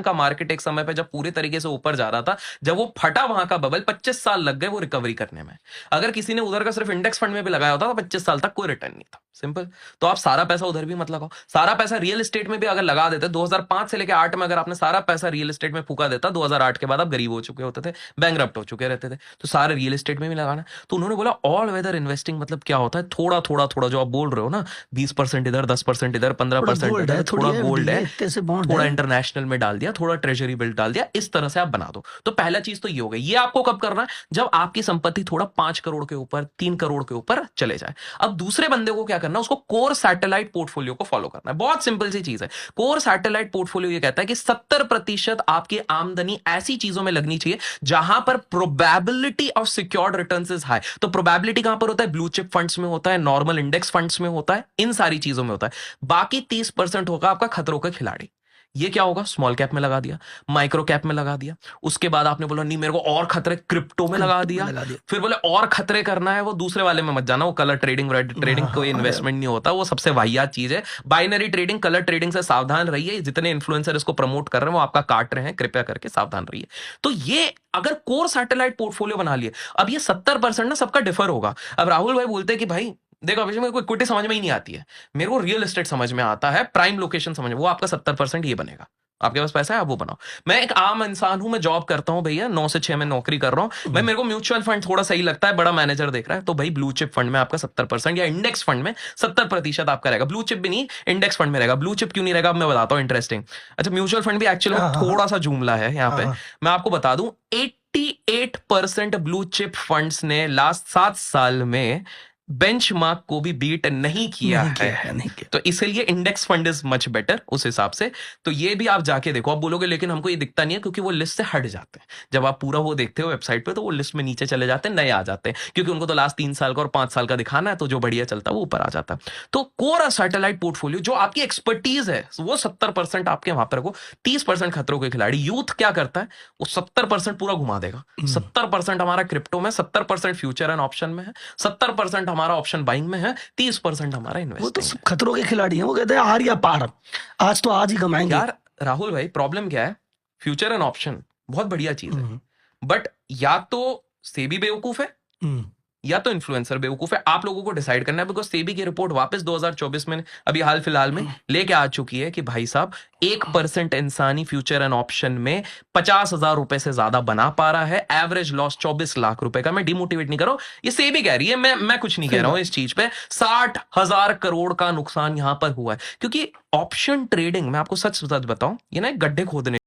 का मार्केट एक समय पे जब पूरे तरीके से ऊपर जा रहा था, जब वो फटा वहां का बबल, 25 साल लग गए वो रिकवरी करने में। अगर किसी ने उधर का सिर्फ इंडेक्स फंड में भी लगाया होता तो 25 साल तक कोई रिटर्न नहीं था। सिंपल। तो आप सारा पैसा उधर भी मत लगाओ, सारा पैसा रियल एस्टेट में भी अगर लगा देते, 2005 से लेकर 8 में अगर आपने सारा पैसा रियल एस्टेट में फूका देता, 2008 के बाद आप गरीब हो चुके होते थे, बैंकरप्ट हो चुके रहते थे, तो सारे रियल एस्टेट में भी लगाना। तो उन्होंने बोला ऑल वेदर इन्वेस्टिंग मतलब क्या होता है, थोड़ा थोड़ा थोड़ा जो आप बोल रहे हो ना, 20% इधर, 10% इधर, 15% इधर, थोड़ा गोल्ड है, थोड़ा इंटरनेशनल में डाल दिया, थोड़ा ट्रेजरी बिल डाल दिया, इस तरह से आप बना दो। तो पहला चीज तो ये हो गई। ये आपको कब करना है, जब आपकी संपत्ति थोड़ा 5 करोड़ के ऊपर, 3 करोड़ के ऊपर चले जाए। अब दूसरे बंदे को क्या करना है, उसको कोर सैटेलाइट पोर्टफोलियो को फॉलो करना है। बहुत सिंपल सी चीज है। कोर सैटेलाइट पोर्टफोलियो ये कहता है कि 70% आपकी आमदनी ऐसी चीजों में लगनी चाहिए जहां पर probability of secured returns is high. तो प्रोबेबिलिटी कहां पर होता है, ब्लू चिप फंड्स में होता है, नॉर्मल इंडेक्स फंड्स में होता है, इन सारी चीजों में होता है। बाकी 30% होगा आपका खतरों का खिलाड़ी। ये क्या होगा, स्मॉल कैप में लगा दिया, माइक्रो कैप में लगा दिया। उसके बाद आपने बोला नहीं मेरे को और खतरे, क्रिप्टो में लगा दिया। फिर बोले और खतरे करना है, वो दूसरे वाले में मत जाना, वो कलर ट्रेडिंग, ट्रेडिंग कोई इन्वेस्टमेंट नहीं होता, वो सबसे वाहियात चीज है। बाइनरी ट्रेडिंग, कलर ट्रेडिंग से सावधान रहिए। जितने इन्फ्लुएंसर इसको प्रमोट कर रहे हैं वो आपका काट रहे हैं, कृपया करके सावधान रहिए। तो ये अगर कोर सैटेलाइट पोर्टफोलियो बना लिए, अब ये 70% ना सबका डिफर होगा। अब राहुल भाई बोलते हैं कि भाई देखो अभिषेक मेरे को इक्विटी समझ में ही नहीं आती है, मेरे को रियल एस्टेट समझ में आता है, प्राइम लोकेशन समझ में, वो आपका 70% ये बनेगा। आपके पास पैसा है आप वो बनाओ। मैं एक आम इंसान हूं, मैं जॉब करता हूं भैया, 9 से 6 में नौकरी कर रहा हूं भाई, मेरे को म्यूचुअल फंड थोड़ा सही लगता है, बड़ा मैनेजर देख रहा है, तो भाई ब्लू चिप फंड में आपका 70% या इंडेक्स फंड में 70% आपका रहेगा। ब्लू चिप भी नहीं, इंडेक्स फंड में रहेगा। ब्लू चिप क्यों नहीं रहेगा, अब मैं बताता हूं, इंटरेस्टिंग। अच्छा, म्यूचुअल फंड भी एक्चुअली थोड़ा सा जुमला है यहाँ पे। मैं आपको बता दूं 88% ब्लू चिप फंड्स ने लास्ट 7 साल में बेंचमार्क को भी बीट नहीं किया है। तो इसलिए index fund is much better उस हिसाब से। तो ये भी आप जाके देखो। आप बोलोगे लेकिन हमको ये दिखता नहीं है, क्योंकि वो लिस्ट से हट जाते हैं। जब आप पूरा वो देखते हो वेबसाइट पे तो वो लिस्ट में नीचे चले जाते हैं, नए आ जाते हैं, क्योंकि उनको तो लास्ट 3 साल का और 5 साल का दिखाना है, तो जो बढ़िया चलता है वो ऊपर आ जाता है। तो कोर सैटेलाइट पोर्टफोलियो जो आपकी एक्सपर्टीज है वो 70% आपके वहां पर रखो, 30% खतरों के खिलाड़ी। यूथ क्या करता है, वो 70% पूरा घुमा देगा। 70% हमारा क्रिप्टो में, 70% फ्यूचर एंड ऑप्शन में है, 70% हमारा ऑप्शन बाइंग में है, 30% हमारा इन्वेस्टिंग। वो तो सब खतरों के खिलाड़ी हैं, वो कहते हैं हार या पार, आज तो आज ही कमाएंगे। यार राहुल भाई प्रॉब्लम क्या है, फ्यूचर एंड ऑप्शन बहुत बढ़िया चीज है, बट या तो सेबी बेवकूफ है या तो इन्फ्लुएंसर बेवकूफ है। आप लोगों को डिसाइड करना है, बिकॉज सेबी की रिपोर्ट वापस 2024 में अभी हाल फिलहाल में लेके आ चुकी है कि भाई साहब 1% इंसानी फ्यूचर एंड ऑप्शन में 50,000 रुपए से ज्यादा बना पा रहा है। एवरेज लॉस 24 लाख रुपए का। मैं डिमोटिवेट नहीं कर रहा हूं, ये सेबी कह रही है, मैं कुछ नहीं कह रहा हूं इस चीज पे। 60,000 करोड़ का नुकसान यहां पर हुआ है, क्योंकि ऑप्शन ट्रेडिंग, मैं आपको सच बताऊं, ये ना एक गड्ढे खोदने